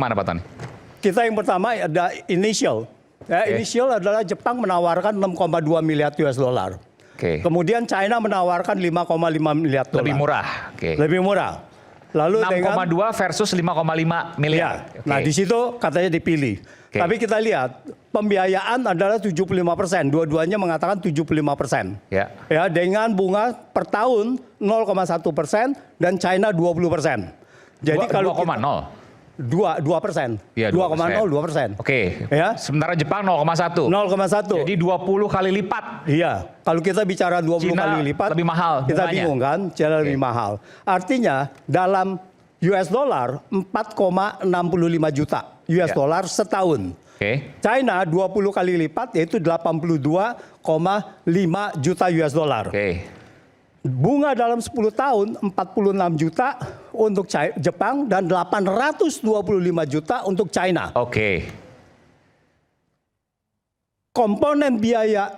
kemana Pak Tony? Kita yang pertama ada initial. Ya, Initial adalah Jepang menawarkan 6,2 miliar US dollar. Kemudian China menawarkan 5,5 miliar dolar. Lebih murah. Lebih murah. Lalu 6,2 versus 5,5 miliar. Ya. Nah di situ katanya dipilih. Tapi kita lihat pembiayaan adalah 75%. Dua-duanya mengatakan 75%. Ya, dengan bunga per tahun 0,1% dan China 20%. Jadi kalau 2,0. 2%. Ya, 2,02%. Ya. Sementara Jepang 0,1. 0,1. Jadi 20 kali lipat. Iya. Kalau kita bicara 20 Cina kali lipat, lebih mahal. Kita bingung kan? China lebih mahal. Artinya dalam US dollar 4,65 juta US dollar setahun. China 20 kali lipat yaitu 82,5 juta US dollar. Bunga dalam 10 tahun 46 juta untuk Jepang dan 825 juta untuk China. Komponen biaya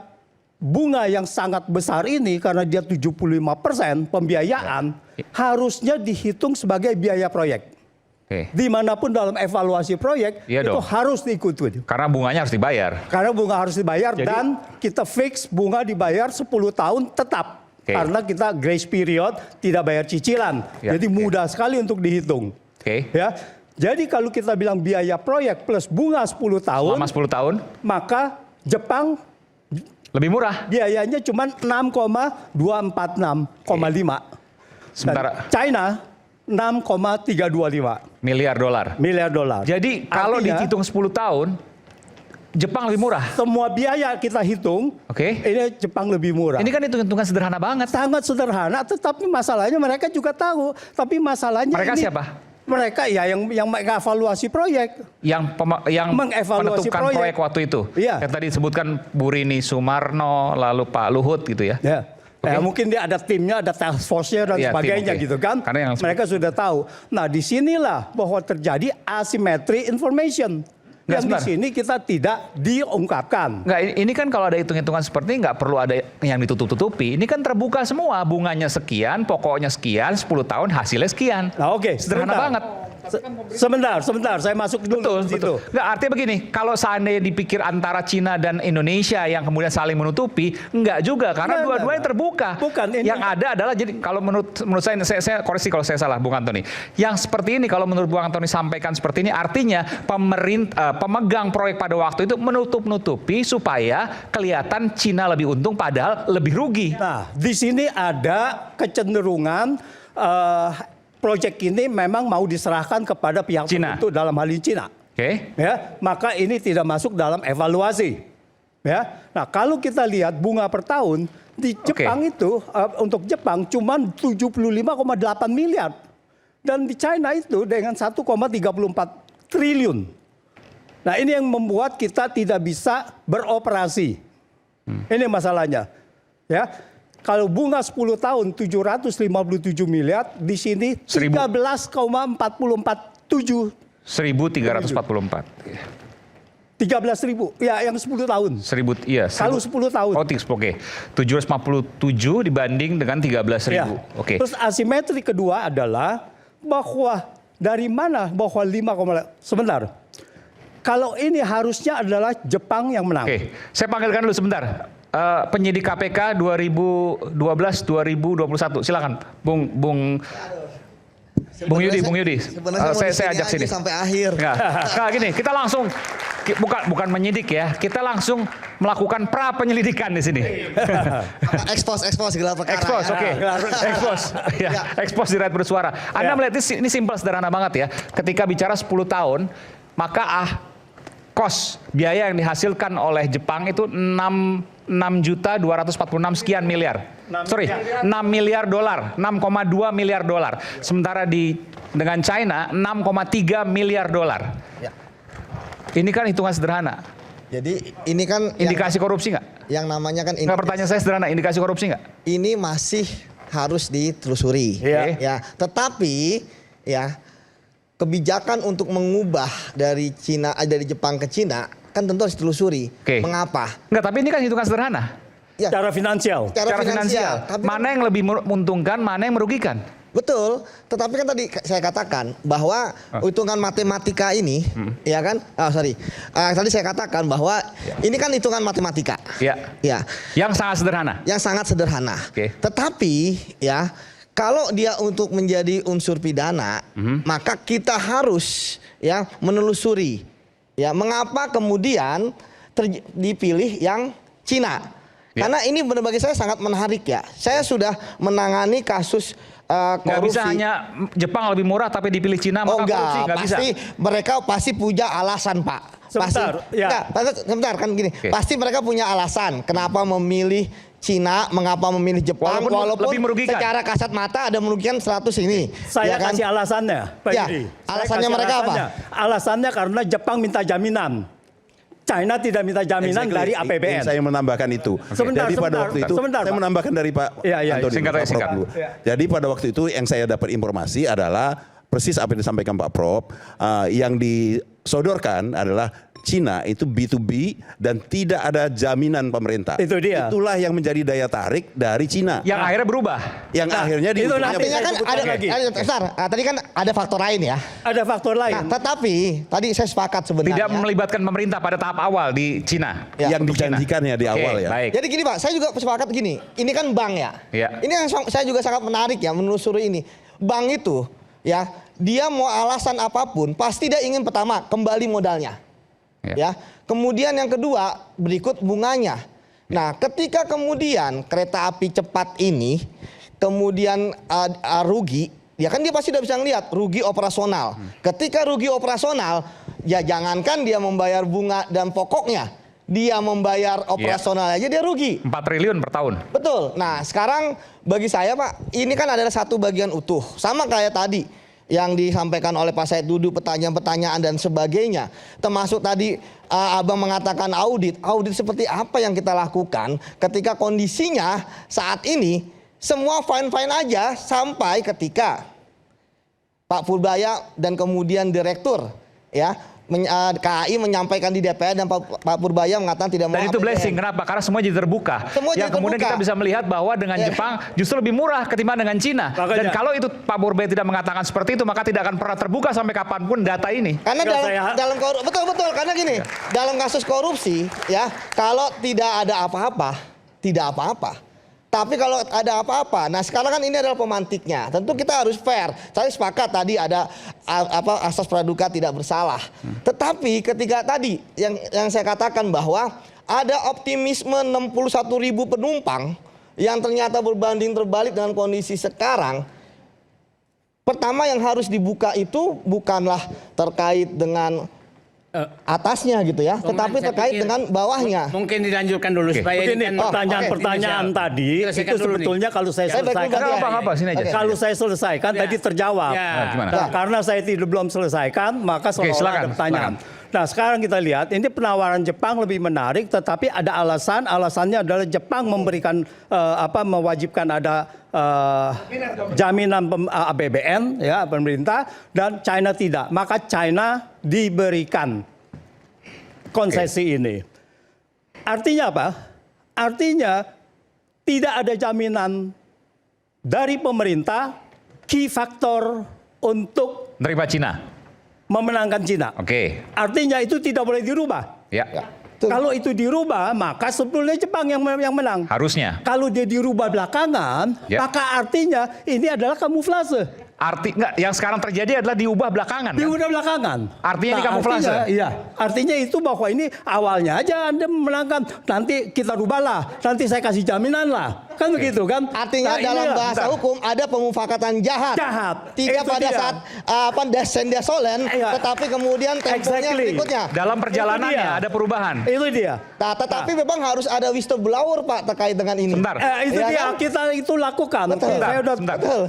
bunga yang sangat besar ini karena dia 75% pembiayaan harusnya dihitung sebagai biaya proyek. Dimanapun dalam evaluasi proyek itu harus diikuti. Karena bunganya harus dibayar. Karena bunga harus dibayar. Jadi, dan kita fix bunga dibayar 10 tahun tetap. Karena kita grace period tidak bayar cicilan. Jadi mudah sekali untuk dihitung. Ya. Jadi kalau kita bilang biaya proyek plus bunga 10 tahun. Selama 10 tahun. Maka Jepang lebih murah. Biayanya cuma 6,246,5. Sementara China 6,325 miliar dolar. Jadi kalau dihitung 10 tahun, Jepang lebih murah. Semua biaya kita hitung, ini Jepang lebih murah. Ini kan hitung-hitungan sederhana banget. Sangat sederhana, tetapi masalahnya mereka juga tahu. Tapi masalahnya mereka ini, siapa? Mereka ya yang mengevaluasi proyek. Yang menentukan proyek waktu itu. Yang tadi disebutkan Bu Rini Sumarno, lalu Pak Luhut gitu ya. Mungkin dia ada timnya, ada task force-nya dan sebagainya gitu kan. Mereka sudah tahu. Nah disinilah bahwa terjadi asymmetry information. Yang di sini kita tidak diungkapkan. Ini kan kalau ada hitung-hitungan seperti ini nggak perlu ada yang ditutup-tutupi. Ini kan terbuka semua, bunganya sekian, pokoknya sekian, 10 tahun hasilnya sekian. Nah, sederhana banget. Sebentar, saya masuk dulu. Betul. Nggak, artinya begini, kalau seandainya dipikir antara Cina dan Indonesia yang kemudian saling menutupi, nggak juga, karena dua-duanya terbuka. Yang ada adalah, jadi kalau menurut saya koreksi kalau saya salah, Bung Antoni. Yang seperti ini, kalau menurut Bung Antoni sampaikan seperti ini, artinya pemegang proyek pada waktu itu menutup-nutupi supaya kelihatan Cina lebih untung, padahal lebih rugi. Nah, di sini ada kecenderungan proyek ini memang mau diserahkan kepada pihak tertentu dalam hal ini Cina. Ya, maka ini tidak masuk dalam evaluasi. Ya, nah kalau kita lihat bunga per tahun di Jepang itu untuk Jepang cuma 75,8 miliar dan di China itu dengan 1,34 triliun. Nah ini yang membuat kita tidak bisa beroperasi. Ini masalahnya. Ya. Kalau bunga 10 tahun 757 miliar, di sini 13,447. 1.344. 13.000, ya yang 10 tahun. 1.000, iya. Kalau 10 tahun. 757 dibanding dengan 13.000. Terus asimetri kedua adalah bahwa dari mana bahwa 5, sebentar. Kalau ini harusnya adalah Jepang yang menang. Saya panggilkan dulu sebentar. Penyidik KPK 2012-2021. Silakan, Bung Yudi. Saya ajak sini sampai akhir. Nggak, gini, kita langsung bukan menyidik ya, kita langsung melakukan pra penyelidikan di sini. Expose gelar perkara. Expose di Rakyat Bersuara. Anda melihat ini simpel, sederhana banget ya. Ketika bicara 10 tahun, maka kos biaya yang dihasilkan oleh Jepang itu 6.246 sekian miliar. 6 miliar dolar, 6,2 miliar dolar. Sementara dengan China 6,3 miliar dolar. Ini kan hitungan sederhana. Jadi ini kan indikasi korupsi nggak? Yang namanya kan nggak, pertanyaan saya sederhana, indikasi korupsi nggak? Ini masih harus ditelusuri. Ya, tetapi ya kebijakan untuk mengubah dari Jepang ke Cina kan tentu harus ditelusuri. Mengapa? Enggak, tapi ini kan hitungan sederhana. Secara finansial. Secara finansial. Mana yang lebih menguntungkan, mana yang merugikan? Betul, tetapi kan tadi saya katakan bahwa hitungan matematika ini, ya kan? Tadi saya katakan bahwa ini kan hitungan matematika. Ya. Yang sangat sederhana. Yang sangat sederhana. Tetapi ya, kalau dia untuk menjadi unsur pidana, maka kita harus ya menelusuri ya mengapa kemudian dipilih yang Cina. Karena ini benar bagi saya sangat menarik ya. Saya sudah menangani kasus korupsi. Nggak bisa hanya Jepang lebih murah tapi dipilih Cina maka korupsi nggak bisa. Mereka pasti punya alasan, Pak. Sebentar kan gini. Pasti mereka punya alasan kenapa memilih Cina, mengapa memilih Jepang, walaupun secara kasat mata ada merugikan 100 ini. Saya kasih alasannya, Pak Yudi. Alasannya mereka apa? Alasannya karena Jepang minta jaminan. China tidak minta jaminan dari APBN. Saya menambahkan itu. Jadi pada waktu itu, saya menambahkan dari Pak Antoni. Singkat. Jadi pada waktu itu yang saya dapat informasi adalah persis apa yang disampaikan Pak Prof. Yang disodorkan adalah Cina itu B2B dan tidak ada jaminan pemerintah. Itu dia. Itulah yang menjadi daya tarik dari Cina. Yang akhirnya berubah. Yang akhirnya itu artinya kan tadi kan ada faktor lain ya. Ada faktor lain. Tetapi tadi saya sepakat sebenarnya. Tidak melibatkan pemerintah pada tahap awal di Cina. Yang dijanjikan ya di awal ya. Baik. Jadi gini Pak, saya juga sepakat gini. Ini kan bank ya. Ini yang saya juga sangat menarik ya menelusuri ini. Bank itu ya, dia mau alasan apapun pasti dia ingin pertama kembali modalnya. Ya, kemudian yang kedua berikut bunganya. Nah, ketika kemudian kereta api cepat ini kemudian rugi, ya kan dia pasti udah bisa ngelihat rugi operasional. Ketika rugi operasional, ya jangankan dia membayar bunga dan pokoknya, dia membayar operasional aja dia rugi. 4 triliun per tahun. Betul. Nah, sekarang bagi saya Pak, ini kan adalah satu bagian utuh. Sama kayak tadi yang disampaikan oleh Pak Said Dudu, pertanyaan-pertanyaan dan sebagainya. Termasuk tadi Abang mengatakan audit seperti apa yang kita lakukan ketika kondisinya saat ini semua fine-fine aja sampai ketika Pak Purbaya dan kemudian direktur ya KAI menyampaikan di DPR dan Pak Purbaya mengatakan tidak mau. Dan itu blessing, kenapa? Karena semua jadi terbuka. Kemudian kita bisa melihat bahwa dengan Jepang justru lebih murah ketimbang dengan Cina. Dan kalau itu Pak Purbaya tidak mengatakan seperti itu, maka tidak akan pernah terbuka sampai kapanpun data ini. Karena dalam betul karena gini, dalam kasus korupsi ya, kalau tidak ada apa-apa, tidak apa-apa. Tapi kalau ada apa-apa, nah sekarang kan ini adalah pemantiknya. Tentu kita harus fair. Saya sepakat tadi ada asas praduga tidak bersalah. Tetapi ketika tadi yang saya katakan bahwa ada optimisme 61.000 penumpang yang ternyata berbanding terbalik dengan kondisi sekarang. Pertama yang harus dibuka itu bukanlah terkait dengan atasnya gitu ya, tetapi terkait dengan bawahnya. Mungkin dilanjutkan dulu supaya pertanyaan tadi itu sebetulnya kalau saya selesaikan kalau saya selesaikan tadi terjawab. Nah, karena saya belum selesaikan maka seolah-olah ada pertanyaan. Nah, sekarang kita lihat ini penawaran Jepang lebih menarik, tetapi ada alasannya adalah Jepang memberikan mewajibkan ada jaminan APBN ya pemerintah dan China tidak. Maka China diberikan konsesi ini. Artinya apa? Artinya tidak ada jaminan dari pemerintah key factor untuk menerima Cina. Memenangkan Cina. Artinya itu tidak boleh dirubah. Kalau itu dirubah, maka sebetulnya Jepang yang menang. Harusnya. Kalau dia dirubah belakangan, maka artinya ini adalah kamuflase. Yang sekarang terjadi adalah diubah belakangan. Diubah belakangan. Artinya ini kamuflase. Artinya itu bahwa ini awalnya aja Anda memenangkan, nanti kita rubahlah, nanti saya kasih jaminan lah. Kan begitu kan? Artinya dalam bahasa hukum ada pemufakatan jahat. Tidak pada saat descenda solen, tetapi kemudian temponya berikutnya. Dalam perjalanannya ada perubahan. Itu dia. Nah, tetapi memang harus ada whistleblower Pak terkait dengan ini. Sebentar. Itu dia kita itu lakukan. Sebentar.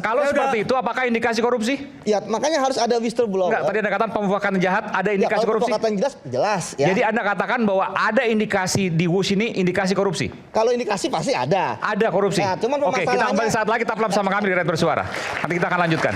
Kalau seperti itu apakah indikasi korupsi? Ya, makanya harus ada whistleblower. Enggak, tadi Anda katakan pemufakatan jahat ada indikasi korupsi. Pemufakatan jelas ya. Jadi Anda katakan bahwa ada indikasi di WUS ini indikasi korupsi. Kalau indikasi pasti ada. Ada korupsi. Nah, cuman Oke, kita kembali saat lagi tetaplah bersama kami di Red Bersuara. Nanti kita akan lanjutkan.